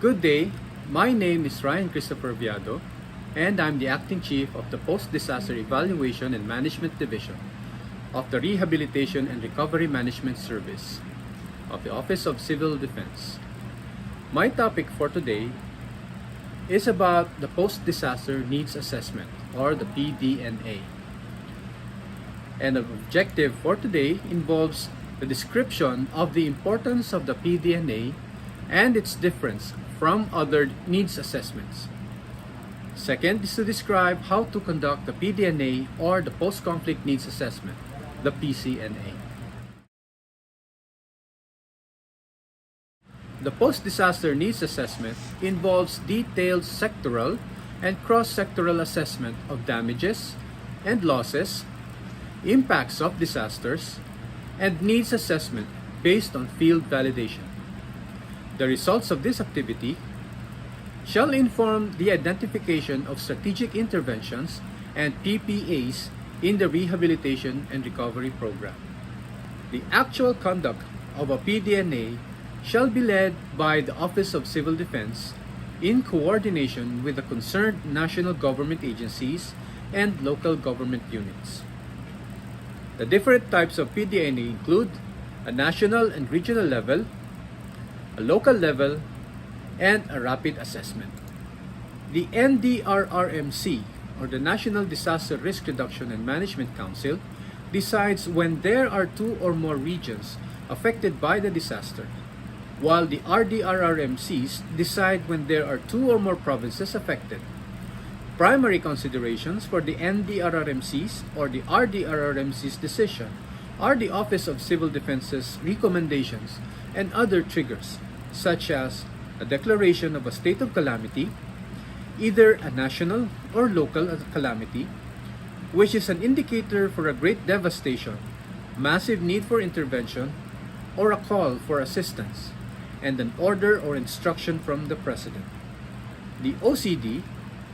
Good day, my name is Ryan Christopher Viado, and I'm the Acting Chief of the Post-Disaster Evaluation and Management Division of the Rehabilitation and Recovery Management Service of the Office of Civil Defense. My topic for today is about the Post-Disaster Needs Assessment, or the PDNA. And the objective for today involves the description of the importance of the PDNA and its difference from other needs assessments. Second is to describe how to conduct the PDNA, or the Post-Conflict Needs Assessment, the PCNA. The Post-Disaster Needs Assessment involves detailed sectoral and cross-sectoral assessment of damages and losses, impacts of disasters, and needs assessment based on field validation. The results of this activity shall inform the identification of strategic interventions and PPAs in the Rehabilitation and Recovery Program. The actual conduct of a PDNA shall be led by the Office of Civil Defense in coordination with the concerned national government agencies and local government units. The different types of PDNA include a national and regional level, a local level, and a rapid assessment. The NDRRMC, or the National Disaster Risk Reduction and Management Council, decides when there are two or more regions affected by the disaster, while the RDRRMCs decide when there are two or more provinces affected. Primary considerations for the NDRRMCs or the RDRRMC's decision are the Office of Civil Defense's recommendations and other triggers, such as a declaration of a state of calamity, either a national or local calamity, which is an indicator for a great devastation, massive need for intervention, or a call for assistance, and an order or instruction from the President. The OCD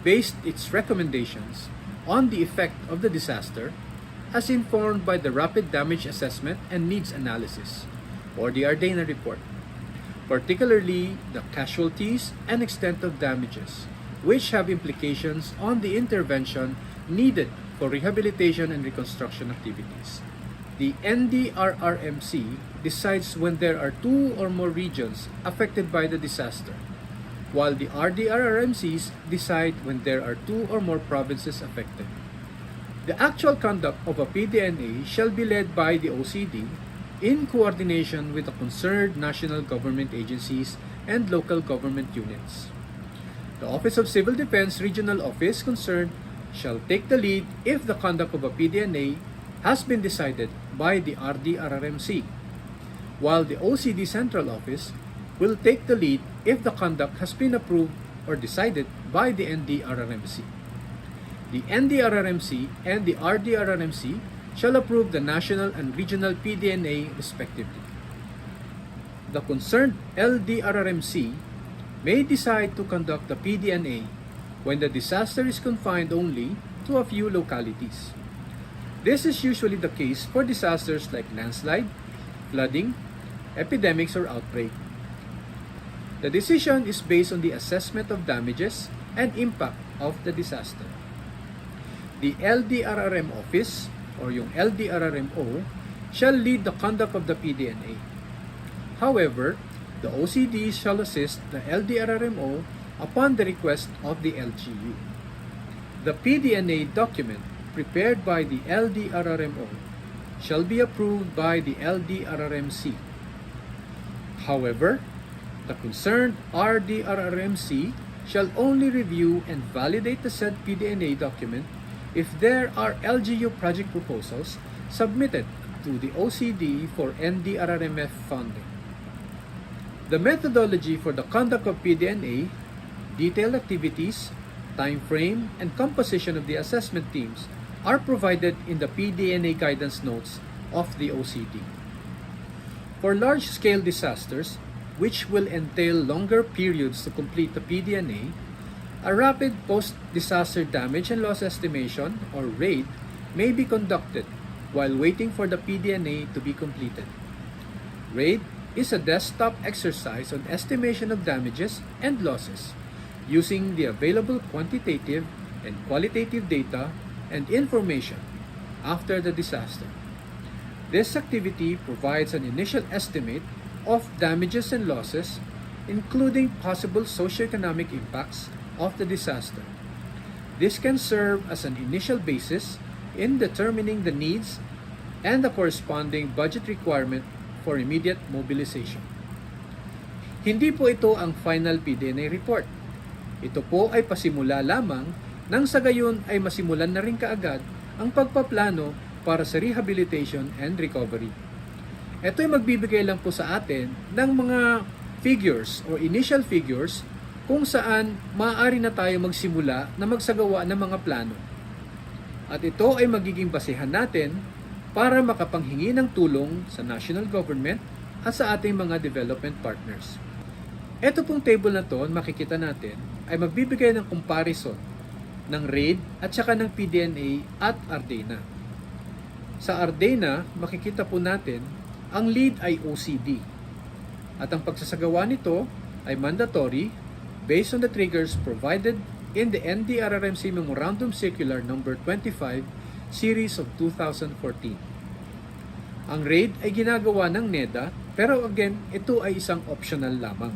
based its recommendations on the effect of the disaster as informed by the Rapid Damage Assessment and Needs Analysis, or the RDNA report, particularly the casualties and extent of damages, which have implications on the intervention needed for rehabilitation and reconstruction activities. The NDRRMC decides when there are two or more regions affected by the disaster, while the RDRRMCs decide when there are two or more provinces affected. The actual conduct of a PDNA shall be led by the OCD in coordination with the concerned national government agencies and local government units. The Office of Civil Defense Regional Office concerned shall take the lead if the conduct of a PDNA has been decided by the RDRRMC, while the OCD Central Office will take the lead if the conduct has been approved or decided by the NDRRMC. The NDRRMC and the RDRRMC shall approve the national and regional PDNA respectively. The concerned LDRRMC may decide to conduct the PDNA when the disaster is confined only to a few localities. This is usually the case for disasters like landslide, flooding, epidemics, or outbreak. The decision is based on the assessment of damages and impact of the disaster. The LDRRM office, or yung LDRRMO, shall lead the conduct of the PDNA. However, the OCD shall assist the LDRRMO upon the request of the LGU. The PDNA document prepared by the LDRRMO shall be approved by the LDRRMC. However, the concerned RDRRMC shall only review and validate the said PDNA document if there are LGU project proposals submitted to the OCD for NDRRMF funding. The methodology for the conduct of PDNA, detailed activities, time frame, and composition of the assessment teams are provided in the PDNA guidance notes of the OCD. For large-scale disasters, which will entail longer periods to complete the PDNA, a rapid post-disaster damage and loss estimation, or RAID, may be conducted while waiting for the PDNA to be completed. RAID is a desktop exercise on estimation of damages and losses using the available quantitative and qualitative data and information after the disaster. This activity provides an initial estimate of damages and losses, including possible socioeconomic impacts of the disaster. This can serve as an initial basis in determining the needs and the corresponding budget requirement for immediate mobilization. Hindi po ito ang final PDNA report. Ito po ay pasimula lamang nang sa gayon ay masimulan na rin kaagad ang pagpaplano para sa rehabilitation and recovery. Ito ay magbibigay lang po sa atin ng mga figures or initial figures kung saan maaari na tayo magsimula na magsagawa ng mga plano. At ito ay magiging basehan natin para makapanghingi ng tulong sa national government at sa ating mga development partners. Ito pong table na to, makikita natin, ay magbibigay ng comparison ng RAID at saka ng PDNA at RDNA. Sa RDNA, makikita po natin, ang lead ay OCD. At ang pagsasagawa nito ay mandatory based on the triggers provided in the NDRRMC Memorandum Circular No. 25 Series of 2014. Ang RAID ay ginagawa ng NEDA, pero again, ito ay isang optional lamang.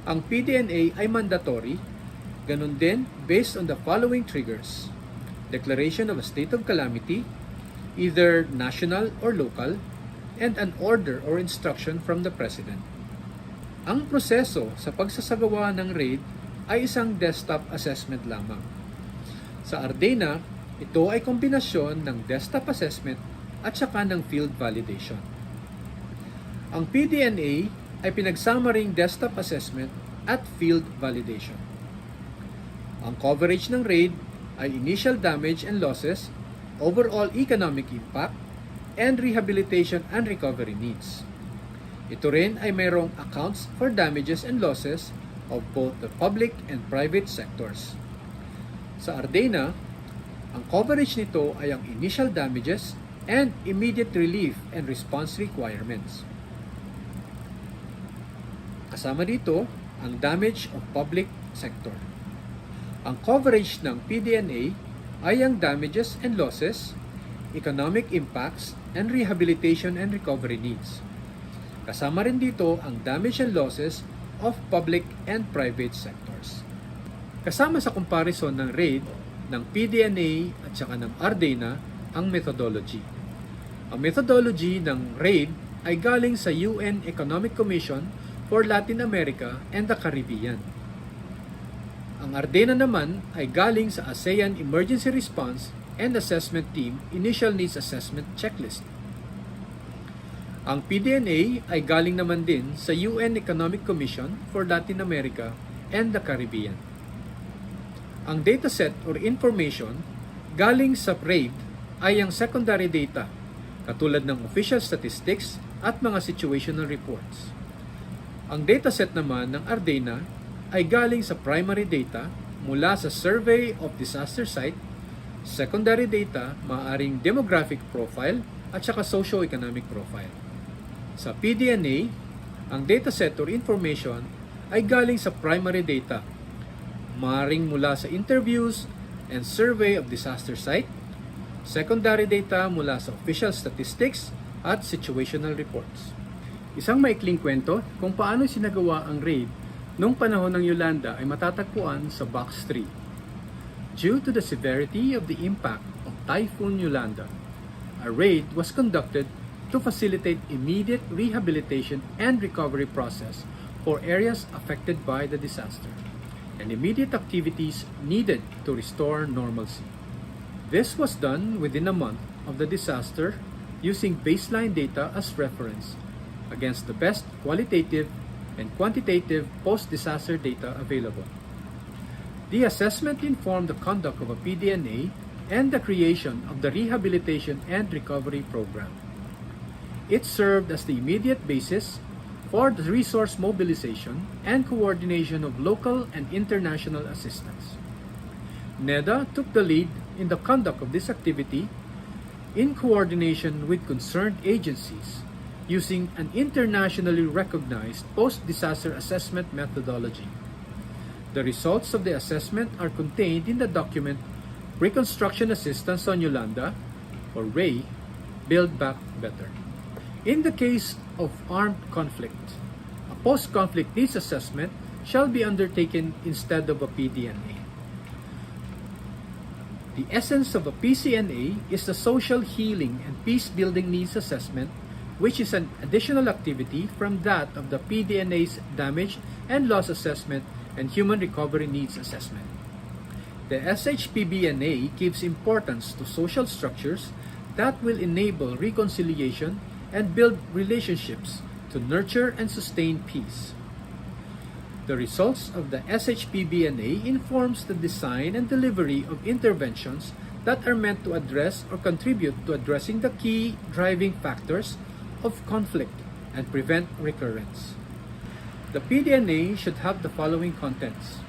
Ang PDNA ay mandatory, ganun din based on the following triggers: declaration of a state of calamity, either national or local, and an order or instruction from the President. Ang proseso sa pagsasagawa ng RAID ay isang desktop assessment lamang. Sa RDNA, ito ay kombinasyon ng desktop assessment at saka ng field validation. Ang PDNA ay pinagsama ring desktop assessment at field validation. Ang coverage ng RAID ay initial damage and losses, overall economic impact, and rehabilitation and recovery needs. Ito rin ay mayroong accounts for damages and losses of both the public and private sectors. Sa RDNA, ang coverage nito ay ang initial damages and immediate relief and response requirements. Kasama dito ang damage of public sector. Ang coverage ng PDNA ay ang damages and losses, economic impacts, and rehabilitation and recovery needs. Kasama rin dito ang damage and losses of public and private sectors. Kasama sa comparison ng RAID, ng PDNA at saka ng RDNA ang methodology. Ang methodology ng RAID ay galing sa UN Economic Commission for Latin America and the Caribbean. Ang RDNA naman ay galing sa ASEAN Emergency Response and Assessment Team Initial Needs Assessment Checklist. Ang PDNA ay galing naman din sa UN Economic Commission for Latin America and the Caribbean. Ang dataset or information galing sa RAID ay ang secondary data, katulad ng official statistics at mga situational reports. Ang dataset naman ng RDNA ay galing sa primary data mula sa survey of disaster site, secondary data, maaaring demographic profile, at saka socio-economic profile. Sa PDNA, ang dataset or information ay galing sa primary data, maaaring mula sa interviews and survey of disaster site, secondary data mula sa official statistics at situational reports. Isang maikling kwento kung paano sinagawa ang RAID noong panahon ng Yolanda ay matatagpuan sa Box 3. Due to the severity of the impact of Typhoon Yolanda, a RAID was conducted to facilitate immediate rehabilitation and recovery process for areas affected by the disaster, and immediate activities needed to restore normalcy. This was done within a month of the disaster using baseline data as reference against the best qualitative and quantitative post-disaster data available. The assessment informed the conduct of a PDNA and the creation of the Rehabilitation and Recovery Program. It served as the immediate basis for the resource mobilization and coordination of local and international assistance. NEDA took the lead in the conduct of this activity in coordination with concerned agencies using an internationally recognized post-disaster assessment methodology. The results of the assessment are contained in the document Reconstruction Assistance on Yolanda, or RAY, Build Back Better. In the case of armed conflict, a post-conflict needs assessment shall be undertaken instead of a PDNA. The essence of a PCNA is the social healing and peace-building needs assessment, which is an additional activity from that of the PDNA's damage and loss assessment and human recovery needs assessment. The SHPBNA gives importance to social structures that will enable reconciliation and build relationships to nurture and sustain peace. The results of the SHPBNA informs the design and delivery of interventions that are meant to address or contribute to addressing the key driving factors of conflict and prevent recurrence. The PDNA should have the following contents.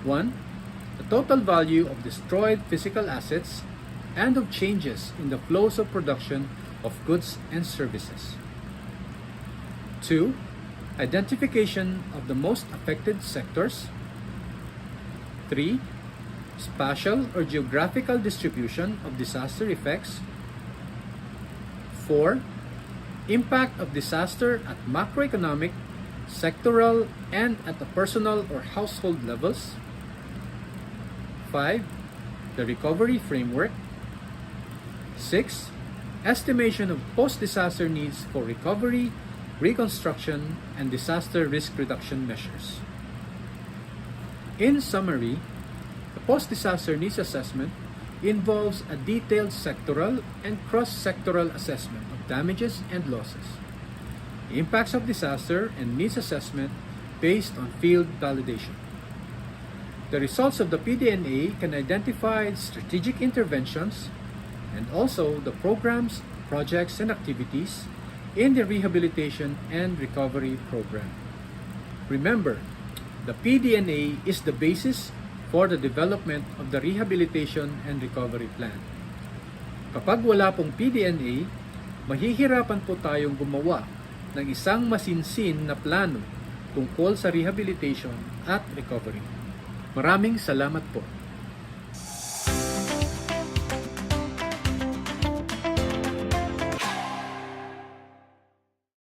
1. The total value of destroyed physical assets and of changes in the flows of production of goods and services. 2. Identification of the most affected sectors. 3. Spatial or geographical distribution of disaster effects. 4. Impact of disaster at macroeconomic, sectoral, and at the personal or household levels. 5. The recovery framework. 6. Estimation of post-disaster needs for recovery, reconstruction, and disaster risk reduction measures. In summary, the post-disaster needs assessment involves a detailed sectoral and cross-sectoral assessment of damages and losses, the impacts of disaster, and needs assessment based on field validation. The results of the PDNA can identify strategic interventions and also the programs, projects, and activities in the rehabilitation and recovery program. Remember, the PDNA is the basis for the development of the rehabilitation and recovery plan. Kapag wala pong PDNA, mahihirapan po tayong gumawa ng isang masinsin na plano tungkol sa rehabilitation at recovery. Maraming salamat po.